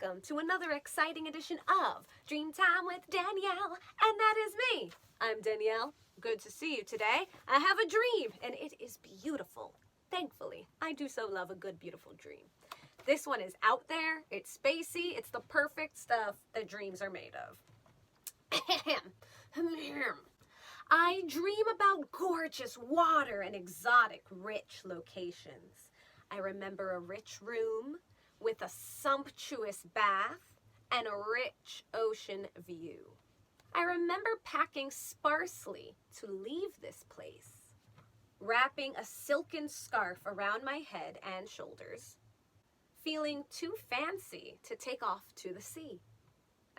welcome to another exciting edition of Dreamtime with Danielle, and that is me. I'm Danielle. Good to see you today. I have a dream, and it is beautiful. Thankfully, I do so love a good, beautiful dream. This one is out there, it's spacey, it's the perfect stuff that dreams are made of. I dream about gorgeous water and exotic, rich locations. I remember a rich room with a sumptuous bath and a rich ocean view. I remember packing sparsely to leave this place, wrapping a silken scarf around my head and shoulders, feeling too fancy to take off to the sea.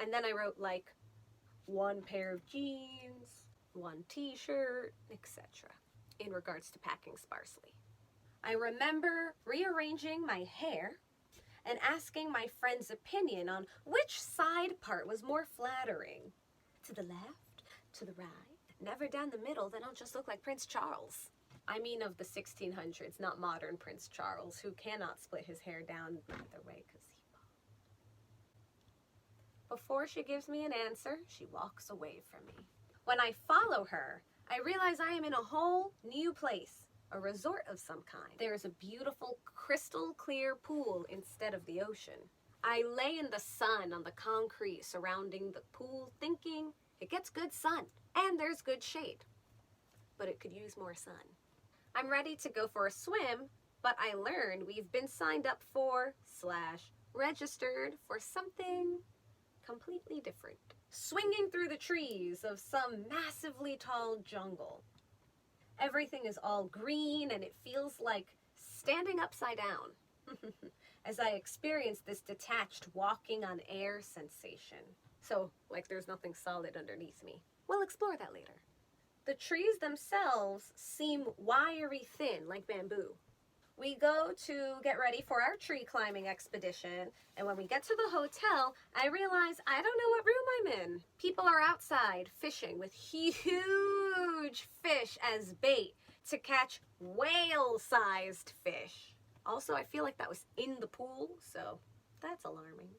And then I wrote like one pair of jeans, one t-shirt, etc. in regards to packing sparsely. I remember rearranging my hair and asking my friend's opinion on which side part was more flattering. To the left, to the right, never down the middle, then I'll just look like Prince Charles. I mean of the 1600s, not modern Prince Charles, who cannot split his hair down either way because he bald. Before she gives me an answer, she walks away from me. When I follow her, I realize I am in a whole new place, a resort of some kind. There is a beautiful crystal clear pool instead of the ocean. I lay in the sun on the concrete surrounding the pool thinking it gets good sun and there's good shade, but it could use more sun. I'm ready to go for a swim, but I learned we've been signed up for / registered for something completely different. Swinging through the trees of some massively tall jungle. Everything is all green and it feels like standing upside down as I experience this detached walking on air sensation. So, like there's nothing solid underneath me. We'll explore that later. The trees themselves seem wiry thin, like bamboo. We go to get ready for our tree climbing expedition, and when we get to the hotel, I realize I don't know what room I'm in. People are outside fishing with huge fish as bait to catch whale-sized fish. Also, I feel like that was in the pool, so that's alarming.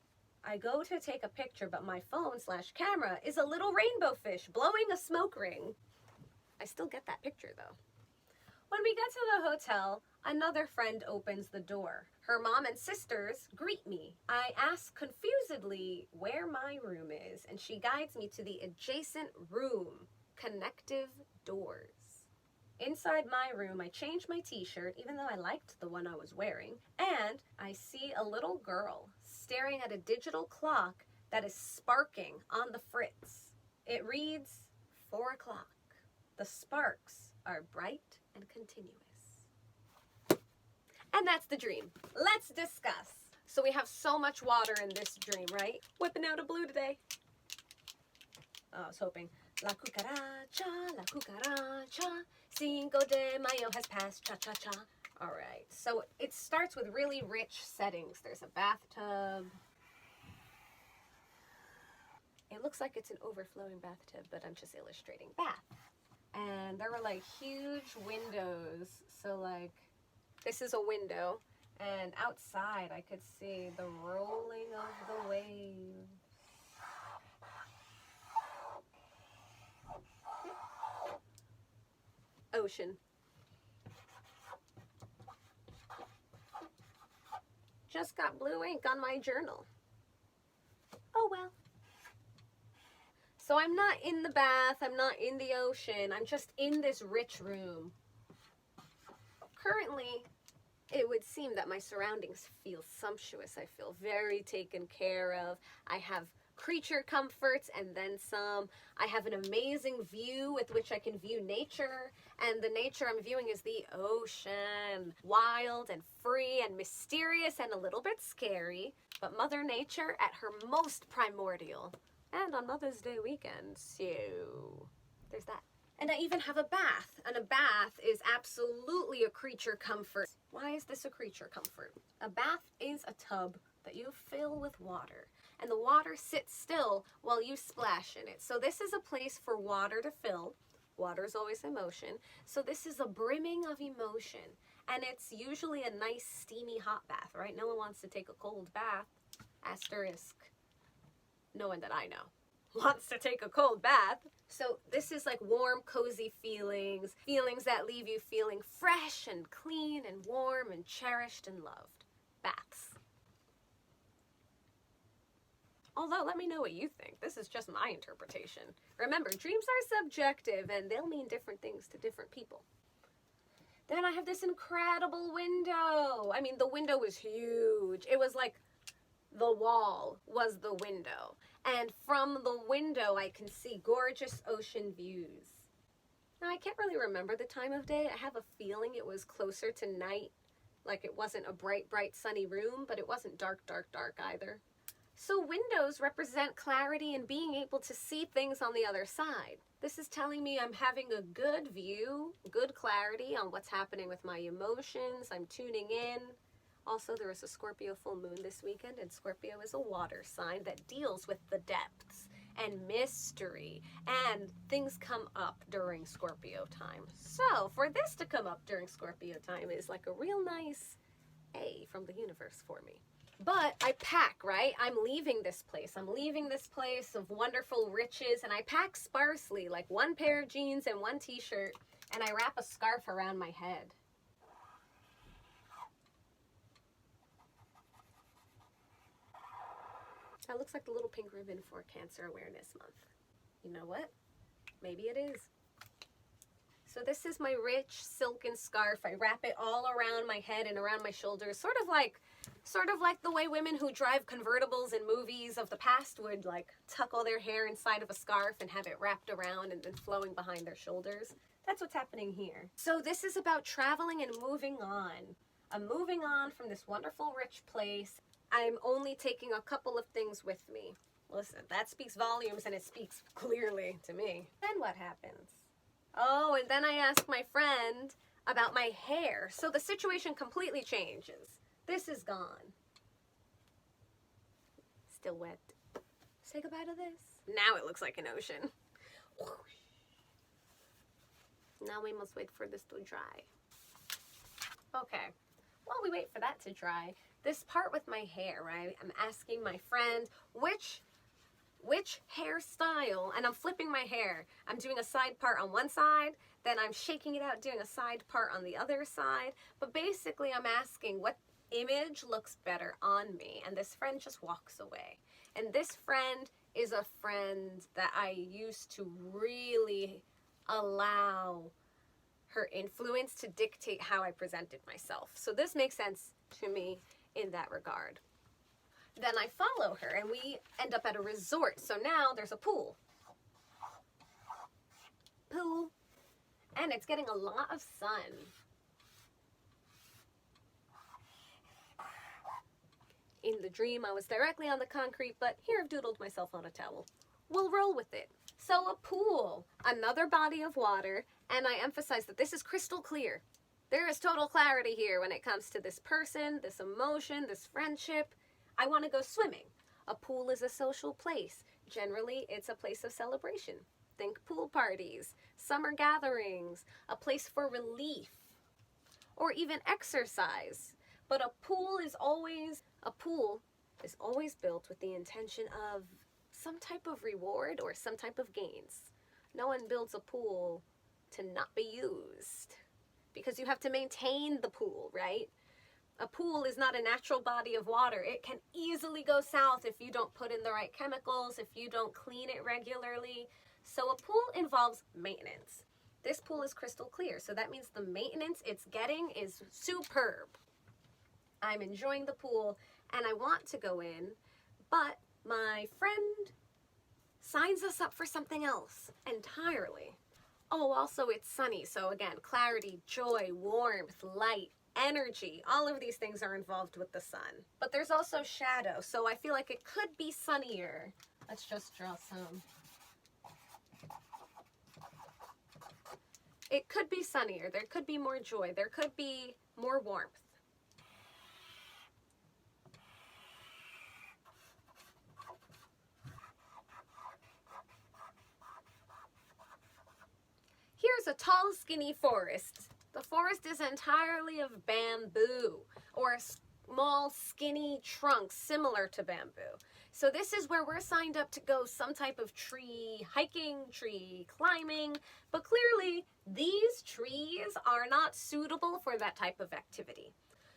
I go to take a picture, but my phone / camera is a little rainbow fish blowing a smoke ring. I still get that picture though. When we get to the hotel, another friend opens the door. Her mom and sisters greet me. I ask confusedly where my room is, and she guides me to the adjacent room, connective doors. Inside my room, I change my t-shirt, even though I liked the one I was wearing, and I see a little girl staring at a digital clock that is sparking on the fritz. It reads 4 o'clock. The sparks are bright and continuous. And that's the dream. Let's discuss. So we have so much water in this dream, right? Whipping out a blue today. Oh, I was hoping. La cucaracha, Cinco de Mayo has passed, cha-cha-cha. All right, so it starts with really rich settings. There's a bathtub. It looks like it's an overflowing bathtub, but I'm just illustrating bath. And there were like huge windows, so like this is a window, and outside I could see the rolling of the waves. Ocean. Just got blue ink on my journal. Oh well. So I'm not in the bath, I'm not in the ocean, I'm just in this rich room. Currently, it would seem that my surroundings feel sumptuous. I feel very taken care of. I have creature comforts and then some. I have an amazing view with which I can view nature, and the nature I'm viewing is the ocean. Wild and free and mysterious and a little bit scary, but Mother Nature at her most primordial. And on Mother's Day weekend, so there's that. And I even have a bath, and a bath is absolutely a creature comfort. Why is this a creature comfort? A bath is a tub that you fill with water, and the water sits still while you splash in it. So this is a place for water to fill. Water is always emotion. So this is a brimming of emotion, and it's usually a nice steamy hot bath, right? No one wants to take a cold bath. Asterisk. No one that I know wants to take a cold bath. So this is like warm, cozy feelings. Feelings that leave you feeling fresh and clean and warm and cherished and loved. Baths. Although, let me know what you think. This is just my interpretation. Remember, dreams are subjective and they'll mean different things to different people. Then I have this incredible window. I mean, the window was huge. It was like the wall was the window. And from the window, I can see gorgeous ocean views. Now, I can't really remember the time of day. I have a feeling it was closer to night. Like it wasn't a bright, bright, sunny room, but it wasn't dark, dark, dark either. So windows represent clarity and being able to see things on the other side. This is telling me I'm having a good view, good clarity on what's happening with my emotions. I'm tuning in. Also, there is a Scorpio full moon this weekend, and Scorpio is a water sign that deals with the depths and mystery, and things come up during Scorpio time. So for this to come up during Scorpio time is like a real nice A from the universe for me. But I pack, right? I'm leaving this place. I'm leaving this place of wonderful riches, and I pack sparsely, like one pair of jeans and one t-shirt, and I wrap a scarf around my head. That looks like the little pink ribbon for Cancer Awareness Month. You know what? Maybe it is. So this is my rich silken scarf. I wrap it all around my head and around my shoulders, sort of like the way women who drive convertibles in movies of the past would like tuck all their hair inside of a scarf and have it wrapped around and then flowing behind their shoulders. That's what's happening here. So this is about traveling and moving on. I'm moving on from this wonderful rich place. I'm only taking a couple of things with me. Listen, that speaks volumes and it speaks clearly to me. Then what happens? Oh, and then I ask my friend about my hair. So the situation completely changes. This is gone. Still wet. Say goodbye to this. Now it looks like an ocean. Now we must wait for this to dry. Okay, while we wait for that to dry, this part with my hair, right? I'm asking my friend which hairstyle, and I'm flipping my hair. I'm doing a side part on one side, then I'm shaking it out, doing a side part on the other side. But basically I'm asking what image looks better on me, and this friend just walks away. And this friend is a friend that I used to really allow her influence to dictate how I presented myself. So this makes sense to me in that regard. Then I follow her and we end up at a resort. So now there's a pool. And it's getting a lot of sun. In the dream, I was directly on the concrete, but here I've doodled myself on a towel. We'll roll with it. So a pool, another body of water, and I emphasize that this is crystal clear. There is total clarity here when it comes to this person, this emotion, this friendship. I want to go swimming. A pool is a social place. Generally, it's a place of celebration. Think pool parties, summer gatherings, a place for relief, or even exercise. But a pool is always built with the intention of some type of reward or some type of gains. No one builds a pool to not be used because you have to maintain the pool, right? A pool is not a natural body of water. It can easily go south if you don't put in the right chemicals, if you don't clean it regularly. So a pool involves maintenance. This pool is crystal clear, so that means the maintenance it's getting is superb. I'm enjoying the pool and I want to go in, but my friend signs us up for something else entirely. Oh, also it's sunny, so again, clarity, joy, warmth, light, energy, all of these things are involved with the sun. But there's also shadow, so I feel like it could be sunnier. Let's just draw some. It could be sunnier, there could be more joy, there could be more warmth. Here's a tall, skinny forest. The forest is entirely of bamboo, or small, skinny trunks similar to bamboo. So this is where we're signed up to go some type of tree hiking, tree climbing, but clearly these trees are not suitable for that type of activity.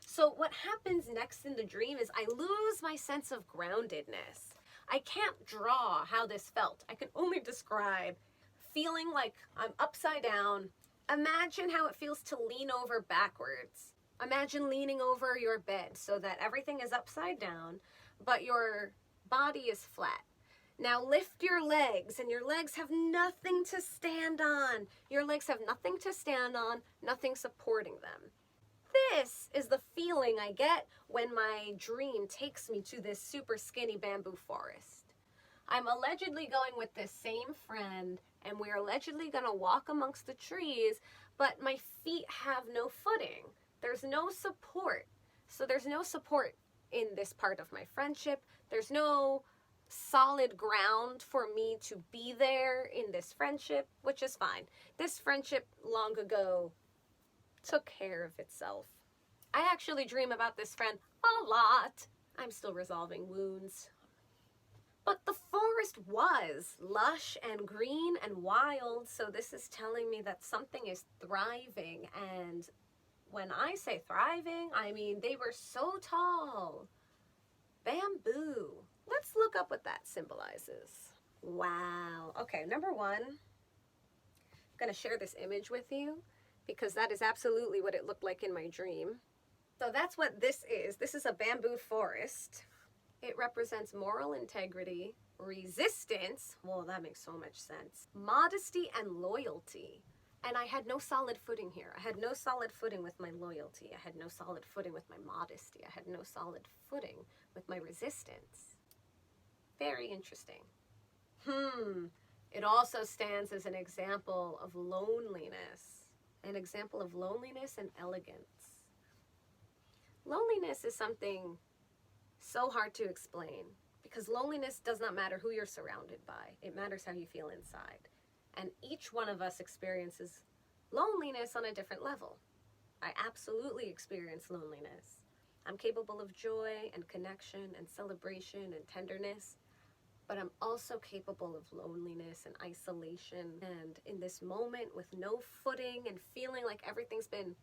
So what happens next in the dream is I lose my sense of groundedness. I can't draw how this felt. I can only describe feeling like I'm upside down. Imagine how it feels to lean over backwards. Imagine leaning over your bed so that everything is upside down, but your body is flat. Now lift your legs, and your legs have nothing to stand on. Your legs have nothing to stand on, nothing supporting them. This is the feeling I get when my dream takes me to this super skinny bamboo forest. I'm allegedly going with this same friend, and we're allegedly going to walk amongst the trees, but my feet have no footing. There's no support. So there's no support in this part of my friendship. There's no solid ground for me to be there in this friendship, which is fine. This friendship long ago took care of itself. I actually dream about this friend a lot. I'm still resolving wounds. But the forest was lush and green and wild, so this is telling me that something is thriving. And when I say thriving, I mean they were so tall. Bamboo. Let's look up what that symbolizes. Wow. Okay, number one, I'm going to share this image with you because that is absolutely what it looked like in my dream. So that's what this is. This is a bamboo forest. It represents moral integrity, resistance, well, that makes so much sense, modesty and loyalty. And I had no solid footing here. I had no solid footing with my loyalty. I had no solid footing with my modesty. I had no solid footing with my resistance. Very interesting. It also stands as an example of loneliness. An example of loneliness and elegance. Loneliness is something so hard to explain because loneliness does not matter who you're surrounded by. It matters how you feel inside. And each one of us experiences loneliness on a different level. I absolutely experience loneliness. I'm capable of joy and connection and celebration and tenderness, but I'm also capable of loneliness and isolation. And in this moment with no footing and feeling like everything's been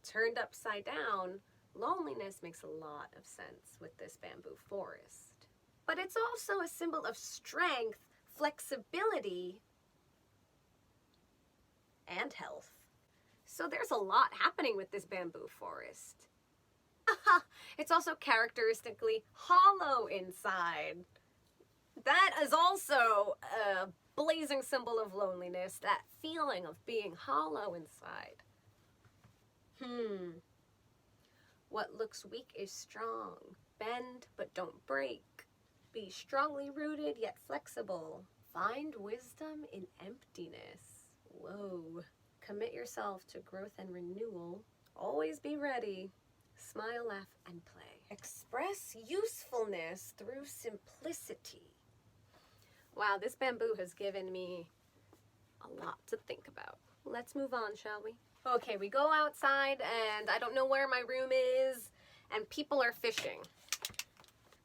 turned upside down, loneliness makes a lot of sense with this bamboo forest. But it's also a symbol of strength, flexibility, and health. So there's a lot happening with this bamboo forest. It's also characteristically hollow inside. That is also a blazing symbol of loneliness, that feeling of being hollow inside. What looks weak is strong. Bend but don't break. Be strongly rooted yet flexible. Find wisdom in emptiness. Whoa. Commit yourself to growth and renewal. Always be ready. Smile, laugh, and play. Express usefulness through simplicity. Wow, this bamboo has given me a lot to think about. Let's move on, shall we? Okay, we go outside and I don't know where my room is and people are fishing.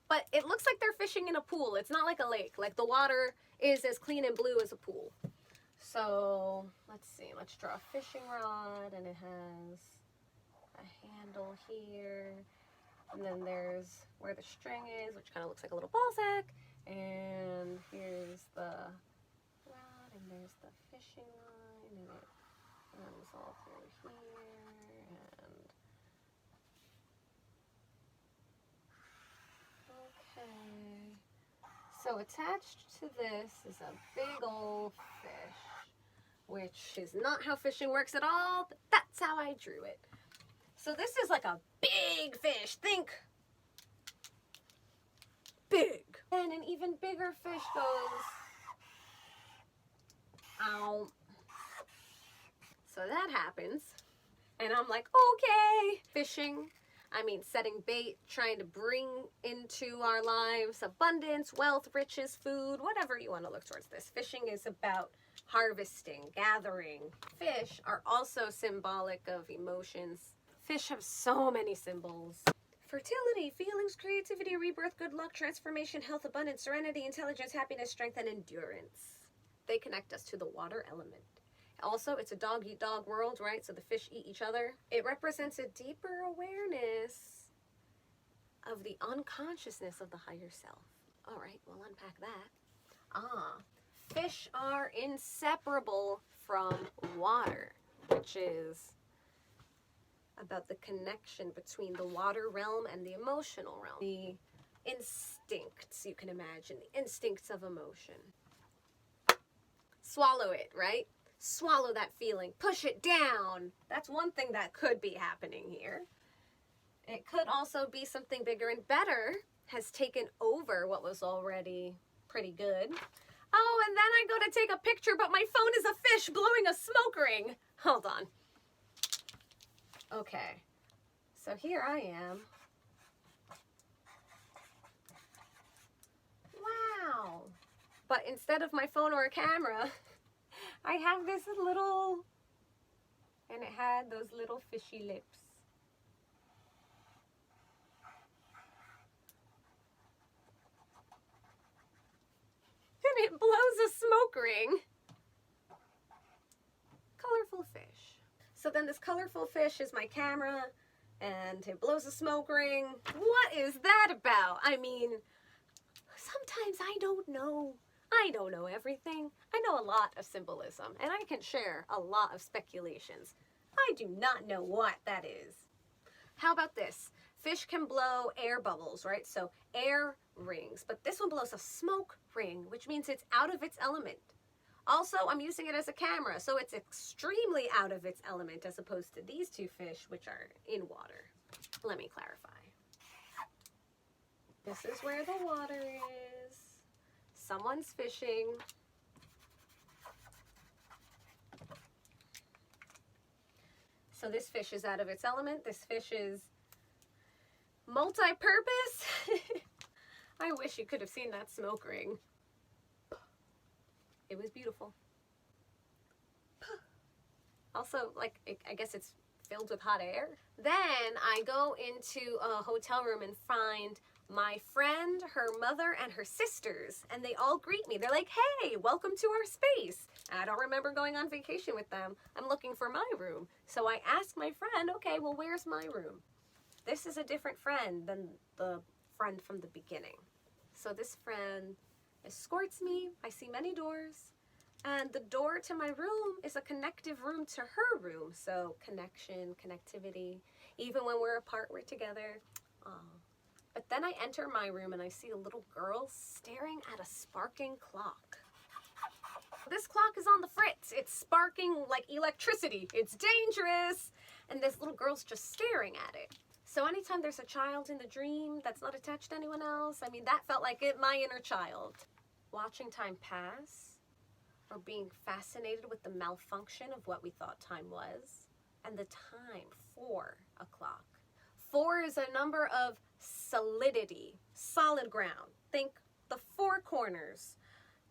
But it looks like they're fishing in a pool. It's not like a lake. Like the water is as clean and blue as a pool. So let's see, let's draw a fishing rod and it has a handle here. And then there's where the string is, which kind of looks like a little ball sack. And here's the rod and there's the fishing line and it runs all through here. And okay. So attached to this is a big old fish, which is not how fishing works at all, but that's how I drew it. So this is like a big fish. Think big. And an even bigger fish goes, ow. So that happens. And I'm like, okay. Fishing, I mean setting bait, trying to bring into our lives abundance, wealth, riches, food, whatever you want to look towards this. Fishing is about harvesting, gathering. Fish are also symbolic of emotions. Fish have so many symbols. Fertility, feelings, creativity, rebirth, good luck, transformation, health, abundance, serenity, intelligence, happiness, strength, and endurance. They connect us to the water element. Also, it's a dog-eat-dog world, right? So the fish eat each other. It represents a deeper awareness of the unconsciousness of the higher self. All right, we'll unpack that. Fish are inseparable from water, which is about the connection between the water realm and the emotional realm. The instincts, you can imagine, the instincts of emotion. Swallow it, right? Swallow that feeling. Push it down. That's one thing that could be happening here. It could also be something bigger and better has taken over what was already pretty good. Oh, and then I go to take a picture, but my phone is a fish blowing a smoke ring. Hold on. Okay, so here I am. Wow. But instead of my phone or a camera, I have this little, and it had those little fishy lips. And it blows a smoke ring. Colorful fish. So then this colorful fish is my camera, and it blows a smoke ring. What is that about? I mean, sometimes I don't know. I don't know everything. I know a lot of symbolism, and I can share a lot of speculations. I do not know what that is. How about this? Fish can blow air bubbles, right? So air rings, but this one blows a smoke ring, which means it's out of its element. Also, I'm using it as a camera, so it's extremely out of its element as opposed to these two fish, which are in water. Let me clarify. This is where the water is. Someone's fishing. So this fish is out of its element. This fish is multi-purpose. I wish you could have seen that smoke ring. It was beautiful. Also, like, I guess it's filled with hot air. Then I go into a hotel room and find my friend, her mother, and her sisters, and they all greet me. They're like, hey, welcome to our space. And I don't remember going on vacation with them. I'm looking for my room. So I ask my friend, okay, well, where's my room? This is a different friend than the friend from the beginning. So this friend escorts me. I see many doors. And the door to my room is a connective room to her room. So connection, connectivity. Even when we're apart, we're together. But then I enter my room and I see a little girl staring at a sparking clock. This clock is on the fritz. It's sparking like electricity. It's dangerous. And this little girl's just staring at it. So anytime there's a child in the dream that's not attached to anyone else, I mean, that felt like it, my inner child. Watching time pass, or being fascinated with the malfunction of what we thought time was, and the time, 4 o'clock. 4 is a number of solidity, solid ground. Think the 4 corners.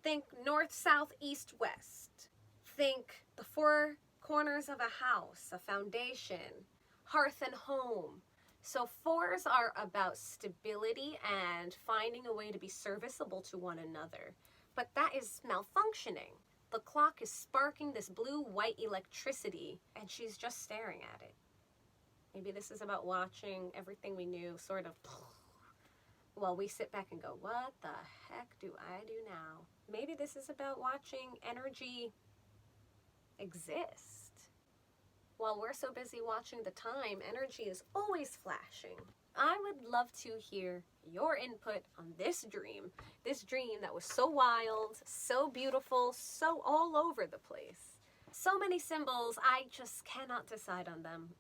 Think north, south, east, west. Think the 4 corners of a house, a foundation, hearth and home. So 4s are about stability and finding a way to be serviceable to one another. But that is malfunctioning. The clock is sparking this blue-white electricity, and she's just staring at it. Maybe this is about watching everything we knew sort of, while we sit back and go, what the heck do I do now? Maybe this is about watching energy exist. While we're so busy watching the time, energy is always flashing. I would love to hear your input on this dream that was so wild, so beautiful, so all over the place. So many symbols, I just cannot decide on them.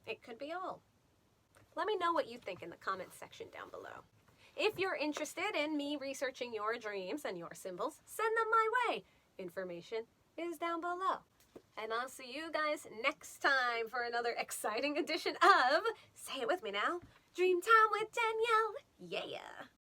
It could be all. Let me know what you think in the comments section down below. If you're interested in me researching your dreams and your symbols, send them my way. Information is down below. And I'll see you guys next time for another exciting edition of, say it with me now, Dreamtime with Danielle. Yeah.